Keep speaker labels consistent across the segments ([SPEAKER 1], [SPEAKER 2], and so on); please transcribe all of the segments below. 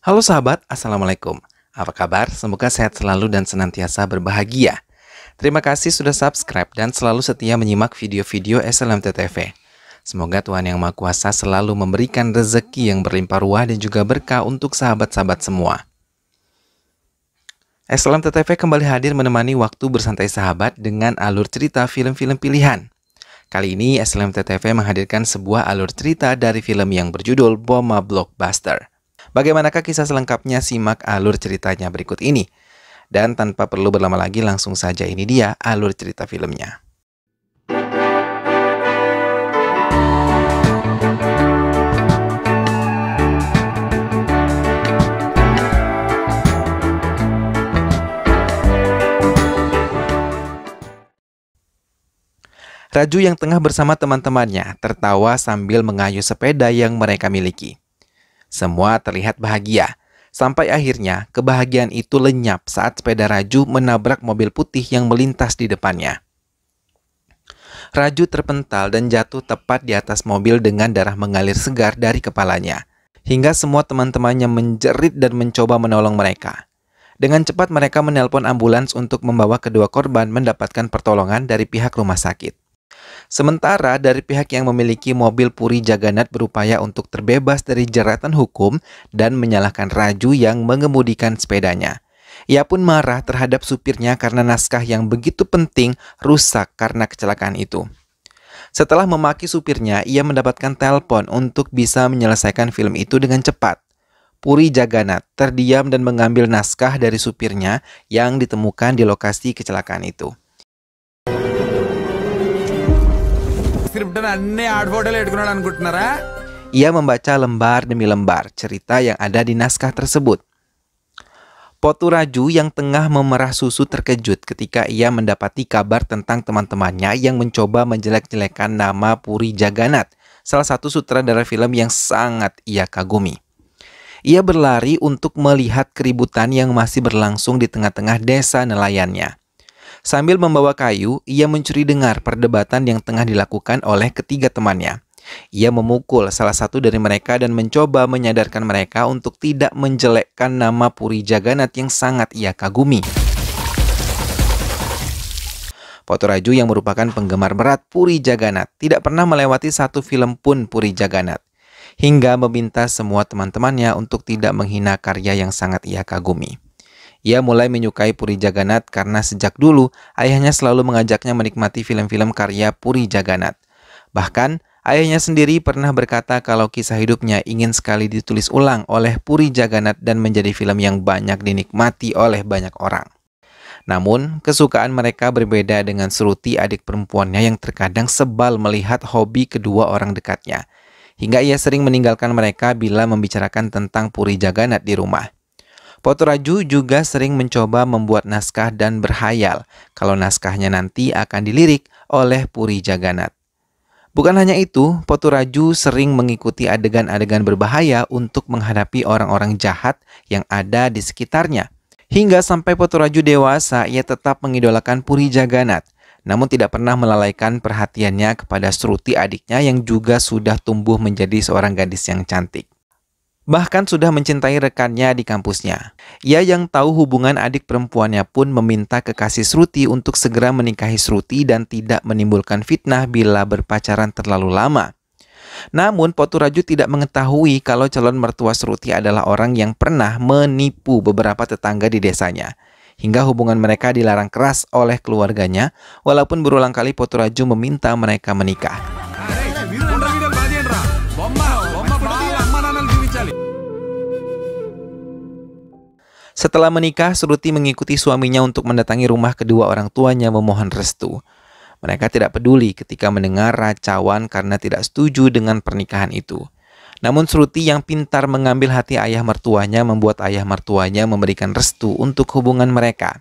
[SPEAKER 1] Halo sahabat, Assalamualaikum. Apa kabar? Semoga sehat selalu dan senantiasa berbahagia. Terima kasih sudah subscribe dan selalu setia menyimak video-video SLMT TV. Semoga Tuhan Yang Maha Kuasa selalu memberikan rezeki yang berlimpah ruah dan juga berkah untuk sahabat-sahabat semua. SLMT TV kembali hadir menemani waktu bersantai sahabat dengan alur cerita film-film pilihan. Kali ini SLMT TV menghadirkan sebuah alur cerita dari film yang berjudul Boma Blockbuster. Bagaimanakah kisah selengkapnya? Simak alur ceritanya berikut ini. Dan tanpa perlu berlama lagi, langsung saja ini dia alur cerita filmnya. Raju yang tengah bersama teman-temannya tertawa sambil mengayuh sepeda yang mereka miliki. Semua terlihat bahagia, sampai akhirnya kebahagiaan itu lenyap saat sepeda Raju menabrak mobil putih yang melintas di depannya. Raju terpental dan jatuh tepat di atas mobil dengan darah mengalir segar dari kepalanya. Hingga semua teman-temannya menjerit dan mencoba menolong mereka. Dengan cepat mereka menelpon ambulans untuk membawa kedua korban mendapatkan pertolongan dari pihak rumah sakit. Sementara dari pihak yang memiliki mobil Puri Jagannath berupaya untuk terbebas dari jeratan hukum dan menyalahkan Raju yang mengemudikan sepedanya. Ia pun marah terhadap supirnya karena naskah yang begitu penting rusak karena kecelakaan itu. Setelah memaki supirnya, ia mendapatkan telepon untuk bisa menyelesaikan film itu dengan cepat. Puri Jagannath terdiam dan mengambil naskah dari supirnya yang ditemukan di lokasi kecelakaan itu. Ia membaca lembar demi lembar cerita yang ada di naskah tersebut. Potu Raju yang tengah memerah susu terkejut ketika ia mendapati kabar tentang teman-temannya yang mencoba menjelek-jelekan nama Puri Jagannath, salah satu sutradara film yang sangat ia kagumi. Ia berlari untuk melihat keributan yang masih berlangsung di tengah-tengah desa nelayannya. Sambil membawa kayu, ia mencuri dengar perdebatan yang tengah dilakukan oleh ketiga temannya. Ia memukul salah satu dari mereka dan mencoba menyadarkan mereka untuk tidak menjelekkan nama Puri Jagannath yang sangat ia kagumi. Potu Raju yang merupakan penggemar berat Puri Jagannath tidak pernah melewati satu film pun Puri Jagannath, hingga meminta semua teman-temannya untuk tidak menghina karya yang sangat ia kagumi. Ia mulai menyukai Puri Jagannath karena sejak dulu ayahnya selalu mengajaknya menikmati film-film karya Puri Jagannath. Bahkan, ayahnya sendiri pernah berkata kalau kisah hidupnya ingin sekali ditulis ulang oleh Puri Jagannath dan menjadi film yang banyak dinikmati oleh banyak orang. Namun, kesukaan mereka berbeda dengan Sruti, adik perempuannya yang terkadang sebal melihat hobi kedua orang dekatnya. Hingga ia sering meninggalkan mereka bila membicarakan tentang Puri Jagannath di rumah. Potu Raju juga sering mencoba membuat naskah dan berhayal kalau naskahnya nanti akan dilirik oleh Puri Jagannath. Bukan hanya itu, Potu Raju sering mengikuti adegan-adegan berbahaya untuk menghadapi orang-orang jahat yang ada di sekitarnya. Hingga sampai Potu Raju dewasa, ia tetap mengidolakan Puri Jagannath, namun tidak pernah melalaikan perhatiannya kepada Sruti, adiknya yang juga sudah tumbuh menjadi seorang gadis yang cantik. Bahkan sudah mencintai rekannya di kampusnya. Ia yang tahu hubungan adik perempuannya pun meminta kekasih Sruti untuk segera menikahi Sruti dan tidak menimbulkan fitnah bila berpacaran terlalu lama. Namun Potu Raju tidak mengetahui kalau calon mertua Sruti adalah orang yang pernah menipu beberapa tetangga di desanya. Hingga hubungan mereka dilarang keras oleh keluarganya, walaupun berulang kali Potu Raju meminta mereka menikah. Setelah menikah, Sruti mengikuti suaminya untuk mendatangi rumah kedua orang tuanya memohon restu. Mereka tidak peduli ketika mendengar racauan karena tidak setuju dengan pernikahan itu. Namun Sruti yang pintar mengambil hati ayah mertuanya membuat ayah mertuanya memberikan restu untuk hubungan mereka.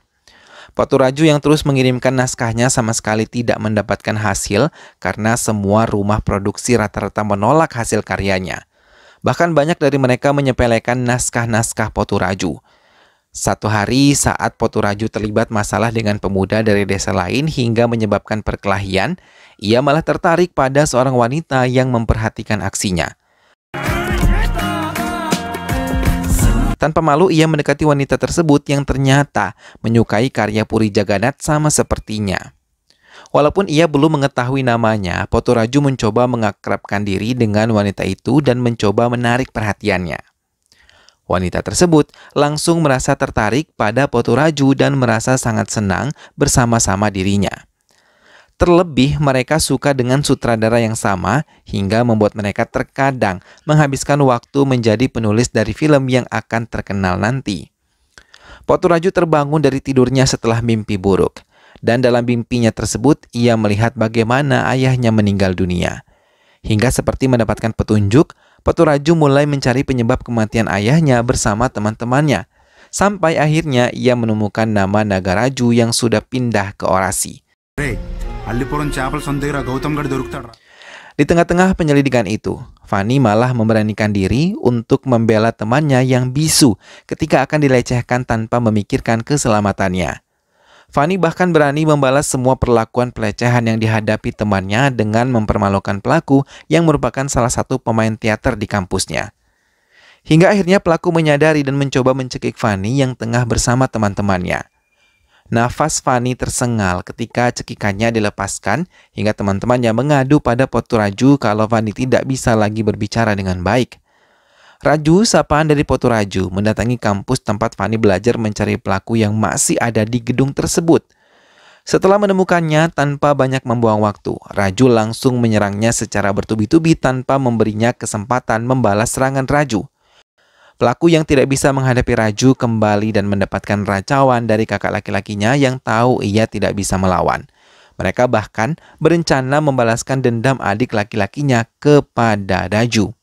[SPEAKER 1] Potu Raju yang terus mengirimkan naskahnya sama sekali tidak mendapatkan hasil karena semua rumah produksi rata-rata menolak hasil karyanya. Bahkan banyak dari mereka menyepelekan naskah-naskah Potu Raju. Satu hari saat Potu Raju terlibat masalah dengan pemuda dari desa lain hingga menyebabkan perkelahian, ia malah tertarik pada seorang wanita yang memperhatikan aksinya. Tanpa malu ia mendekati wanita tersebut yang ternyata menyukai karya Puri Jagannath sama sepertinya. Walaupun ia belum mengetahui namanya, Poturaju mencoba mengakrabkan diri dengan wanita itu dan mencoba menarik perhatiannya. Wanita tersebut langsung merasa tertarik pada Poturaju dan merasa sangat senang bersama-sama dirinya. Terlebih mereka suka dengan sutradara yang sama hingga membuat mereka terkadang menghabiskan waktu menjadi penulis dari film yang akan terkenal nanti. Poturaju terbangun dari tidurnya setelah mimpi buruk. Dan dalam mimpinya tersebut ia melihat bagaimana ayahnya meninggal dunia. Hingga seperti mendapatkan petunjuk, Poturaju mulai mencari penyebab kematian ayahnya bersama teman-temannya. Sampai akhirnya ia menemukan nama Nagaraju yang sudah pindah ke Orasi. Di tengah-tengah penyelidikan itu, Fanny malah memberanikan diri untuk membela temannya yang bisu ketika akan dilecehkan tanpa memikirkan keselamatannya. Fanny bahkan berani membalas semua perlakuan pelecehan yang dihadapi temannya dengan mempermalukan pelaku yang merupakan salah satu pemain teater di kampusnya. Hingga akhirnya pelaku menyadari dan mencoba mencekik Fanny yang tengah bersama teman-temannya. Nafas Fanny tersengal ketika cekikannya dilepaskan hingga teman-temannya mengadu pada Poturaju kalau Fanny tidak bisa lagi berbicara dengan baik. Raju, sapaan dari Poturaju, mendatangi kampus tempat Fanny belajar mencari pelaku yang masih ada di gedung tersebut. Setelah menemukannya tanpa banyak membuang waktu, Raju langsung menyerangnya secara bertubi-tubi tanpa memberinya kesempatan membalas serangan Raju. Pelaku yang tidak bisa menghadapi Raju kembali dan mendapatkan racauan dari kakak laki-lakinya yang tahu ia tidak bisa melawan. Mereka bahkan berencana membalaskan dendam adik laki-lakinya kepada Raju.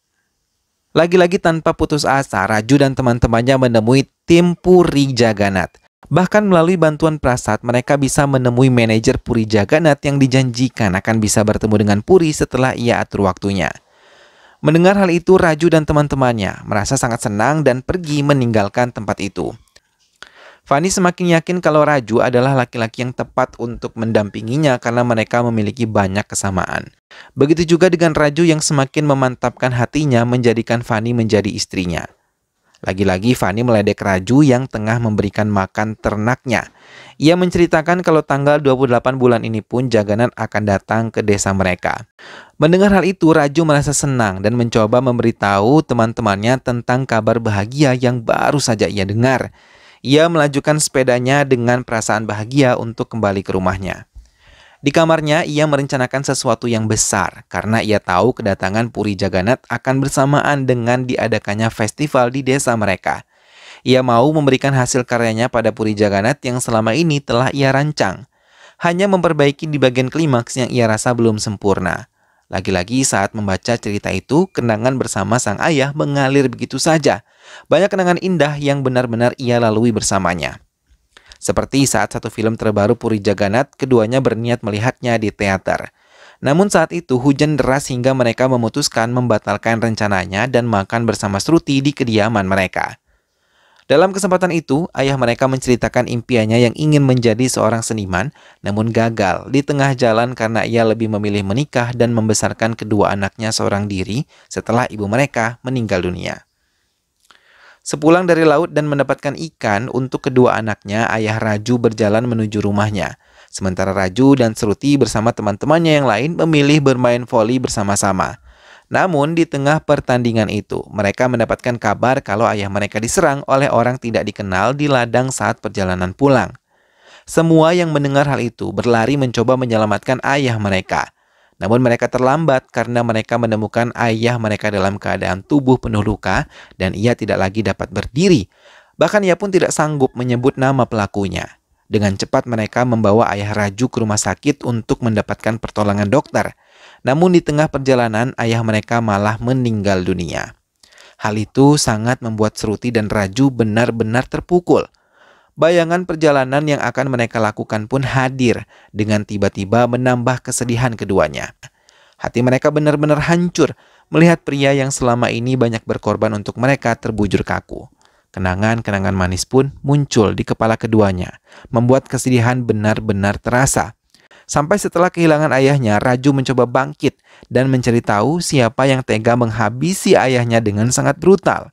[SPEAKER 1] Lagi-lagi tanpa putus asa, Raju dan teman-temannya menemui tim Puri Jagannath. Bahkan melalui bantuan Prasad, mereka bisa menemui manajer Puri Jagannath yang dijanjikan akan bisa bertemu dengan Puri setelah ia atur waktunya. Mendengar hal itu, Raju dan teman-temannya merasa sangat senang dan pergi meninggalkan tempat itu. Fanny semakin yakin kalau Raju adalah laki-laki yang tepat untuk mendampinginya karena mereka memiliki banyak kesamaan. Begitu juga dengan Raju yang semakin memantapkan hatinya menjadikan Fanny menjadi istrinya. Lagi-lagi Fanny meledek Raju yang tengah memberikan makan ternaknya. Ia menceritakan kalau tanggal 28 bulan ini pun Jagannath akan datang ke desa mereka. Mendengar hal itu, Raju merasa senang dan mencoba memberitahu teman-temannya tentang kabar bahagia yang baru saja ia dengar. Ia melajukan sepedanya dengan perasaan bahagia untuk kembali ke rumahnya. Di kamarnya, ia merencanakan sesuatu yang besar karena ia tahu kedatangan Puri Jagannath akan bersamaan dengan diadakannya festival di desa mereka. Ia mau memberikan hasil karyanya pada Puri Jagannath yang selama ini telah ia rancang. Hanya memperbaiki di bagian klimaks yang ia rasa belum sempurna. Lagi-lagi saat membaca cerita itu, kenangan bersama sang ayah mengalir begitu saja. Banyak kenangan indah yang benar-benar ia lalui bersamanya. Seperti saat satu film terbaru Puri Jagannath, keduanya berniat melihatnya di teater. Namun saat itu hujan deras hingga mereka memutuskan membatalkan rencananya dan makan bersama Shruti di kediaman mereka. Dalam kesempatan itu, ayah mereka menceritakan impiannya yang ingin menjadi seorang seniman, namun gagal di tengah jalan karena ia lebih memilih menikah dan membesarkan kedua anaknya seorang diri setelah ibu mereka meninggal dunia. Sepulang dari laut dan mendapatkan ikan untuk kedua anaknya, ayah Raju berjalan menuju rumahnya. Sementara Raju dan Shruti bersama teman-temannya yang lain memilih bermain voli bersama-sama. Namun di tengah pertandingan itu, mereka mendapatkan kabar kalau ayah mereka diserang oleh orang tidak dikenal di ladang saat perjalanan pulang. Semua yang mendengar hal itu berlari mencoba menyelamatkan ayah mereka. Namun mereka terlambat karena mereka menemukan ayah mereka dalam keadaan tubuh penuh luka dan ia tidak lagi dapat berdiri. Bahkan ia pun tidak sanggup menyebut nama pelakunya. Dengan cepat mereka membawa ayah Raju ke rumah sakit untuk mendapatkan pertolongan dokter. Namun di tengah perjalanan ayah mereka malah meninggal dunia. Hal itu sangat membuat Shruti dan Raju benar-benar terpukul. Bayangan perjalanan yang akan mereka lakukan pun hadir dengan tiba-tiba menambah kesedihan keduanya. Hati mereka benar-benar hancur melihat pria yang selama ini banyak berkorban untuk mereka terbujur kaku. Kenangan-kenangan manis pun muncul di kepala keduanya, membuat kesedihan benar-benar terasa. Sampai setelah kehilangan ayahnya, Raju mencoba bangkit dan mencari tahu siapa yang tega menghabisi ayahnya dengan sangat brutal.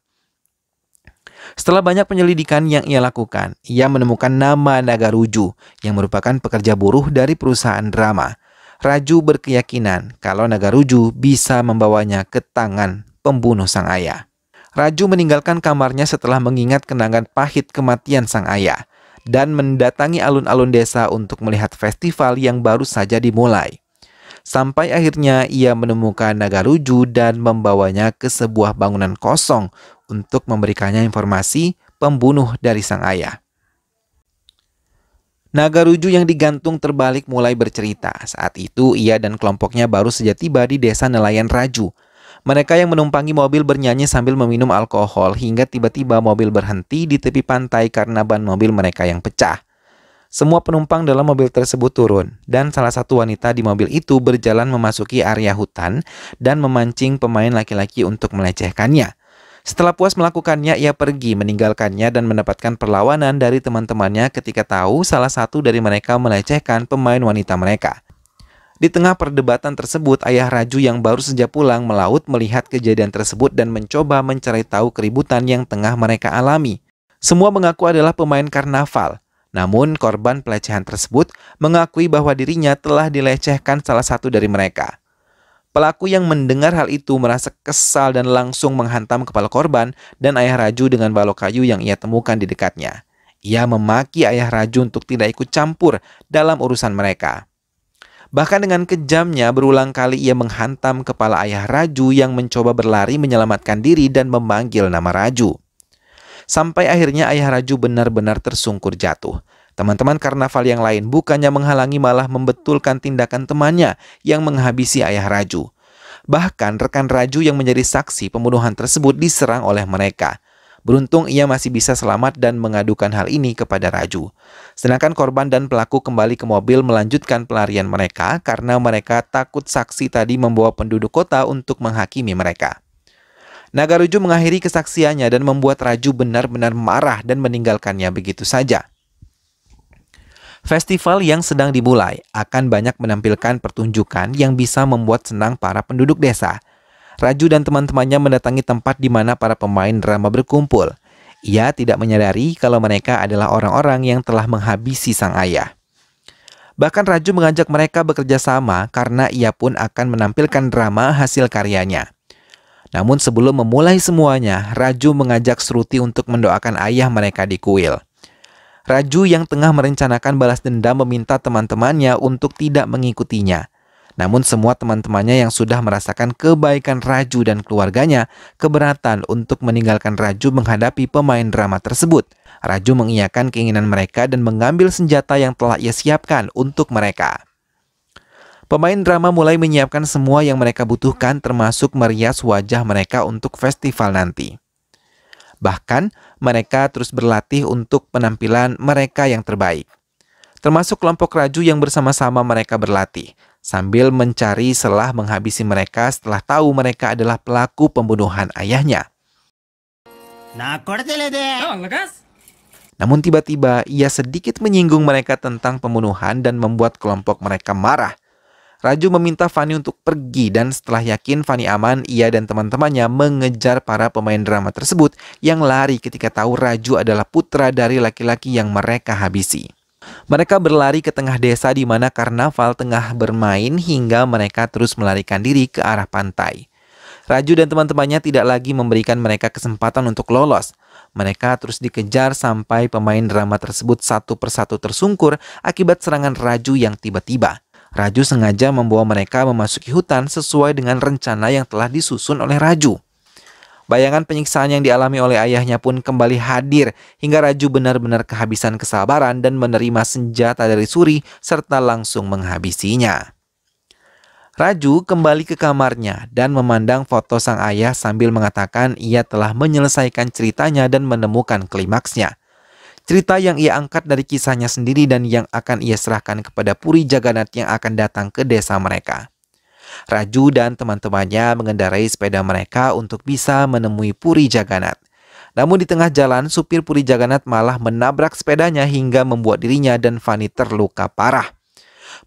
[SPEAKER 1] Setelah banyak penyelidikan yang ia lakukan, ia menemukan nama Nagaruju yang merupakan pekerja buruh dari perusahaan drama. Raju berkeyakinan kalau Nagaruju bisa membawanya ke tangan pembunuh sang ayah. Raju meninggalkan kamarnya setelah mengingat kenangan pahit kematian sang ayah dan mendatangi alun-alun desa untuk melihat festival yang baru saja dimulai. Sampai akhirnya ia menemukan Nagaruju dan membawanya ke sebuah bangunan kosong untuk memberikannya informasi pembunuh dari sang ayah. Nagaruju yang digantung terbalik mulai bercerita. Saat itu ia dan kelompoknya baru saja tiba di desa nelayan Raju. Mereka yang menumpangi mobil bernyanyi sambil meminum alkohol hingga tiba-tiba mobil berhenti di tepi pantai karena ban mobil mereka yang pecah. Semua penumpang dalam mobil tersebut turun dan salah satu wanita di mobil itu berjalan memasuki area hutan dan memancing pemain laki-laki untuk melecehkannya. Setelah puas melakukannya, ia pergi meninggalkannya dan mendapatkan perlawanan dari teman-temannya ketika tahu salah satu dari mereka melecehkan pemain wanita mereka. Di tengah perdebatan tersebut, ayah Raju yang baru saja pulang melaut melihat kejadian tersebut dan mencoba mencari tahu keributan yang tengah mereka alami. Semua mengaku adalah pemain karnaval. Namun korban pelecehan tersebut mengakui bahwa dirinya telah dilecehkan salah satu dari mereka. Pelaku yang mendengar hal itu merasa kesal dan langsung menghantam kepala korban dan ayah Raju dengan balok kayu yang ia temukan di dekatnya. Ia memaki ayah Raju untuk tidak ikut campur dalam urusan mereka. Bahkan dengan kejamnya berulang kali ia menghantam kepala ayah Raju yang mencoba berlari menyelamatkan diri dan memanggil nama Raju. Sampai akhirnya ayah Raju benar-benar tersungkur jatuh. Teman-teman karnaval yang lain bukannya menghalangi malah membetulkan tindakan temannya yang menghabisi ayah Raju. Bahkan rekan Raju yang menjadi saksi pembunuhan tersebut diserang oleh mereka. Beruntung ia masih bisa selamat dan mengadukan hal ini kepada Raju. Sedangkan korban dan pelaku kembali ke mobil melanjutkan pelarian mereka karena mereka takut saksi tadi membawa penduduk kota untuk menghakimi mereka. Nagaruju mengakhiri kesaksiannya dan membuat Raju benar-benar marah dan meninggalkannya begitu saja. Festival yang sedang dimulai akan banyak menampilkan pertunjukan yang bisa membuat senang para penduduk desa. Raju dan teman-temannya mendatangi tempat di mana para pemain drama berkumpul. Ia tidak menyadari kalau mereka adalah orang-orang yang telah menghabisi sang ayah. Bahkan Raju mengajak mereka bekerja sama karena ia pun akan menampilkan drama hasil karyanya. Namun sebelum memulai semuanya, Raju mengajak Sruti untuk mendoakan ayah mereka di kuil. Raju yang tengah merencanakan balas dendam meminta teman-temannya untuk tidak mengikutinya. Namun semua teman-temannya yang sudah merasakan kebaikan Raju dan keluarganya keberatan untuk meninggalkan Raju menghadapi pemain drama tersebut. Raju mengiyakan keinginan mereka dan mengambil senjata yang telah ia siapkan untuk mereka. Pemain drama mulai menyiapkan semua yang mereka butuhkan termasuk merias wajah mereka untuk festival nanti. Bahkan mereka terus berlatih untuk penampilan mereka yang terbaik. Termasuk kelompok Raju yang bersama-sama mereka berlatih, sambil mencari celah menghabisi mereka setelah tahu mereka adalah pelaku pembunuhan ayahnya. Namun tiba-tiba ia sedikit menyinggung mereka tentang pembunuhan dan membuat kelompok mereka marah. Raju meminta Fanny untuk pergi dan setelah yakin Fanny aman, ia dan teman-temannya mengejar para pemain drama tersebut yang lari ketika tahu Raju adalah putra dari laki-laki yang mereka habisi. Mereka berlari ke tengah desa di mana karnaval tengah bermain hingga mereka terus melarikan diri ke arah pantai. Raju dan teman-temannya tidak lagi memberikan mereka kesempatan untuk lolos. Mereka terus dikejar sampai pemain drama tersebut satu persatu tersungkur akibat serangan Raju yang tiba-tiba. Raju sengaja membawa mereka memasuki hutan sesuai dengan rencana yang telah disusun oleh Raju. Bayangan penyiksaan yang dialami oleh ayahnya pun kembali hadir hingga Raju benar-benar kehabisan kesabaran dan menerima senjata dari Suri serta langsung menghabisinya. Raju kembali ke kamarnya dan memandang foto sang ayah sambil mengatakan ia telah menyelesaikan ceritanya dan menemukan klimaksnya. Cerita yang ia angkat dari kisahnya sendiri dan yang akan ia serahkan kepada Puri Jagannath yang akan datang ke desa mereka. Raju dan teman-temannya mengendarai sepeda mereka untuk bisa menemui Puri Jagannath. Namun di tengah jalan, supir Puri Jagannath malah menabrak sepedanya hingga membuat dirinya dan Fanny terluka parah.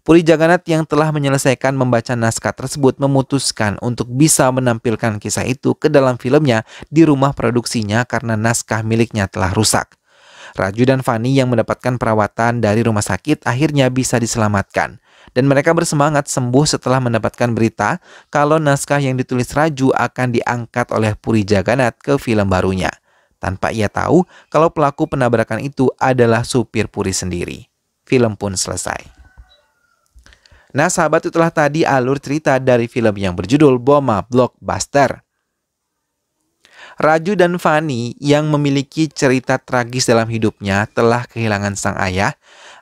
[SPEAKER 1] Puri Jagannath yang telah menyelesaikan membaca naskah tersebut memutuskan untuk bisa menampilkan kisah itu ke dalam filmnya di rumah produksinya karena naskah miliknya telah rusak. Raju dan Fani yang mendapatkan perawatan dari rumah sakit akhirnya bisa diselamatkan. Dan mereka bersemangat sembuh setelah mendapatkan berita kalau naskah yang ditulis Raju akan diangkat oleh Puri Jagannath ke film barunya. Tanpa ia tahu kalau pelaku penabrakan itu adalah supir Puri sendiri. Film pun selesai. Nah sahabat, itulah tadi alur cerita dari film yang berjudul Boma Blockbuster. Raju dan Fani yang memiliki cerita tragis dalam hidupnya telah kehilangan sang ayah,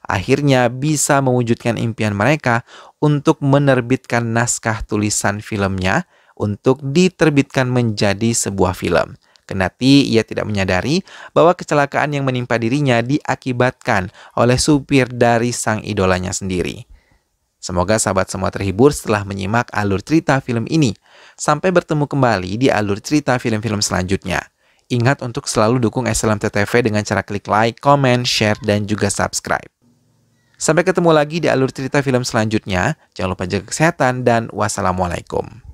[SPEAKER 1] akhirnya bisa mewujudkan impian mereka untuk menerbitkan naskah tulisan filmnya untuk diterbitkan menjadi sebuah film. Kendati ia tidak menyadari bahwa kecelakaan yang menimpa dirinya diakibatkan oleh supir dari sang idolanya sendiri. Semoga sahabat semua terhibur setelah menyimak alur cerita film ini. Sampai bertemu kembali di alur cerita film-film selanjutnya. Ingat untuk selalu dukung SLMT TV dengan cara klik like, comment, share, dan juga subscribe. Sampai ketemu lagi di alur cerita film selanjutnya. Jangan lupa jaga kesehatan dan wassalamualaikum.